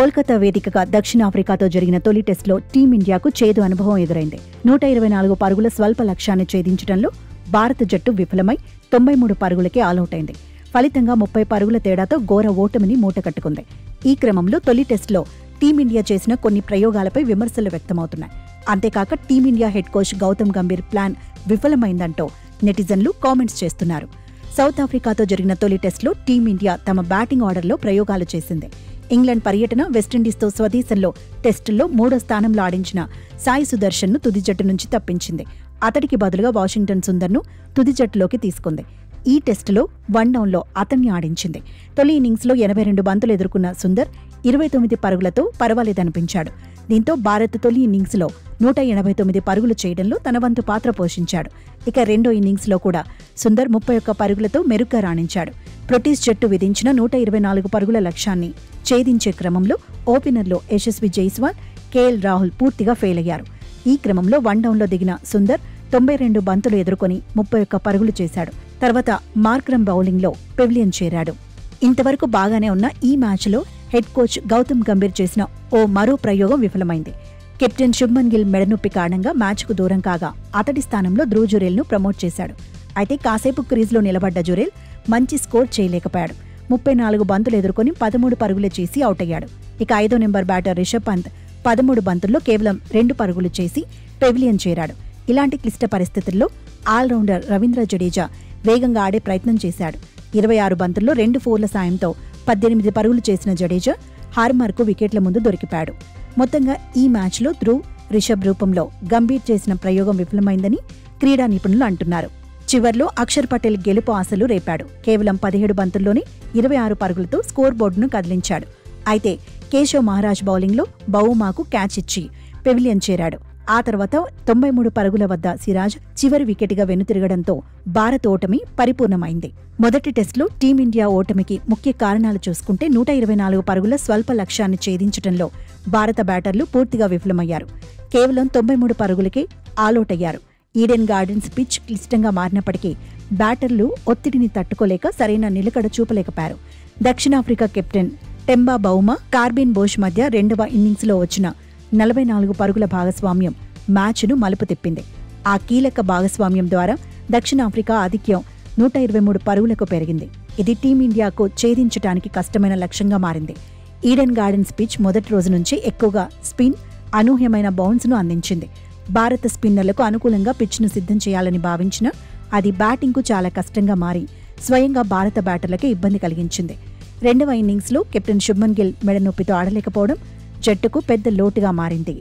కోల్కతా వేదికగా దక్షిణాఫ్రికాతో జరిగిన తొలి టెస్టులో టీమిండియాకు చేదు అనుభవం ఎదురైంది. 124 పరుగుల స్వల్ప లక్ష్యాన్ని ఛేదించడంలో భారత జట్టు విఫలమై 93 పరుగులకే ఆలౌటైంది. ఫలితంగా 30 పరుగుల తేడాతో ఘోర ఓటమిని మూటకట్టుకుంది. ఈ క్రమంలో తొలి టెస్టులో టీమిండియా చేసిన కొన్ని ప్రయోగాలపై విమర్శలు వ్యక్తమవుతున్నాయి. అంతేకాక team India head coach Gautam Gambhir plan విఫలమైందంటూ నెటిజన్లు కామెంట్స్ చేస్తున్నారు. సౌత్ ఆఫ్రికాతో జరిగిన తొలి టెస్టులో టీమిండియా తమ బ్యాటింగ్ ఆర్డర్లో ప్రయోగాలు చేసింది. ఇంగ్లాండ్ పర్యటన, వెస్టిండీస్తో స్వదేశంలో టెస్టుల్లో 3వ స్థానంలో ఆడించిన సాయి సుదర్శన్ను తుది జట్టు నుంచి తప్పించింది. అతడికి బదులుగా వాషింగ్టన్ సుందర్ను తుది జట్టులోకి తీసుకుంది. ఈ టెస్టులో 1 డౌన్లో అతన్ని ఆడించింది. తొలి ఇన్నింగ్స్లో 82 బంతులు ఎదుర్కొన్న సుందర్ 29 పరుగులతో పర్వాలేదనిపించాడు. దీంతో భారత్ తొలి ఇన్నింగ్స్లో 189 పరుగులు చేయడంలో తన వంతు పాత్ర పోషించాడు. ఇక రెండో ఇన్నింగ్స్లో కూడా సుందర్ 31 పరుగులతో మెరుగ్గా రాణించాడు. బ్రిటిష్ జట్టు విధించిన 124 పరుగుల లక్ష్యాన్ని ఛేదించే క్రమంలో ఓపెనర్లో యశస్వి జైస్వాల్, కేఎల్ రాహుల్ పూర్తిగా ఫెయిల్ అయ్యారు. ఈ క్రమంలో 1 డౌన్లో దిగిన సుందర్ 92 బంతులు ఎదుర్కొని 31 పరుగులు చేశాడు. తర్వాత మార్క్రమ్ బౌలింగ్లో పెవిలియన్ చేరాడు. ఇంతవరకు బాగానే ఉన్న ఈ మ్యాచ్లో హెడ్ కోచ్ గౌతమ్ గంభీర్ చేసిన మరో ప్రయోగం విఫలమైంది. కెప్టెన్ శుభ్మన్ గిల్ మెడనొప్పి కారణంగా మ్యాచ్కు దూరం కాగా అతడి స్థానంలో ధ్రువ్ జురేల్ను ప్రమోట్ చేశాడు. అయితే కాసేపు క్రీజ్లో నిలబడ్డ జురేల్ మంచి స్కోర్ చేయలేకపోయాడు. 34 బంతులు ఎదుర్కొని 13 పరుగులు చేసి అవుట్ అయ్యాడు. ఇక 5వ నెంబర్ బ్యాటర్ రిషబ్ పంత్ 13 బంతుల్లో కేవలం 2 పరుగులు చేసి పెవిలియన్ చేరాడు. ఇలాంటి క్లిష్ట పరిస్థితుల్లో ఆల్రౌండర్ రవీంద్ర జడేజా వేగంగా ఆడే ప్రయత్నం చేశాడు. 26 బంతుల్లో 2 ఫోర్ల సాయంతో 18 పరుగులు చేసిన జడేజా హార్మర్కు వికెట్ల ముందు దొరికిపాడు. మొత్తంగా ఈ మ్యాచ్లో ధ్రువ్, రిషబ్ రూపంలో గంభీర్ చేసిన ప్రయోగం విఫలమైందని క్రీడా నిపుణులు అంటున్నారు. చివర్లో అక్షర్ పటేల్ గెలుపు ఆశలు రేపాడు. కేవలం 17 బంతుల్లోనే 26 పరుగులతో స్కోర్ బోర్డును కదిలించాడు. అయితే కేశవ్ మహారాజ్ బౌలింగ్లో బౌమాకు క్యాచ్ ఇచ్చి పెవిలియన్ చేరాడు. ఆ తర్వాత 93 పరుగుల వద్ద సిరాజ్ చివరి వికెట్గా వెనుతిరగడంతో భారత్ ఓటమి పరిపూర్ణమైంది. మొదటి టెస్టులో టీమిండియా ఓటమికి ముఖ్య కారణాలు చూసుకుంటే 124 పరుగుల స్వల్ప లక్ష్యాన్ని ఛేదించడంలో భారత బ్యాటర్లు పూర్తిగా విఫలమయ్యారు. కేవలం 93 పరుగులకే ఆలౌట్ అయ్యారు. ఈడెన్ గార్డెన్స్ పిచ్ క్లిష్టంగా మారినప్పటికీ బ్యాటర్లు ఒత్తిడిని తట్టుకోలేక సరైన నిలకడ చూపలేకపోయారు. దక్షిణాఫ్రికా captain Temba Bavuma, Corbin Bosch మధ్య 2వ ఇన్నింగ్స్లో వచ్చిన 44 పరుగుల భాగస్వామ్యం మ్యాచ్ను మలుపు తిప్పింది. ఆ కీలక భాగస్వామ్యం ద్వారా దక్షిణాఫ్రికా ఆధిక్యం 123 పరుగులకు పెరిగింది. ఇది టీమిండియాకు ఛేదించడానికి కష్టమైన లక్ష్యంగా మారింది. ఈడెన్ గార్డెన్స్ పిచ్ మొదటి రోజు నుంచి ఎక్కువగా స్పిన్, అనూహ్యమైన బౌన్స్ను అందించింది. భారత స్పిన్నర్లకు అనుకూలంగా పిచ్ను సిద్ధం చేయాలని భావించినా అది బ్యాటింగ్కు చాలా కష్టంగా మారి స్వయంగా భారత బ్యాటర్లకే ఇబ్బంది కలిగించింది. 2వ ఇన్నింగ్స్లో కెప్టెన్ శుభ్మన్ గిల్ మెడనొప్పితో ఆడలేకపోవడం జట్టుకు పెద్ద లోటుగా మారింది.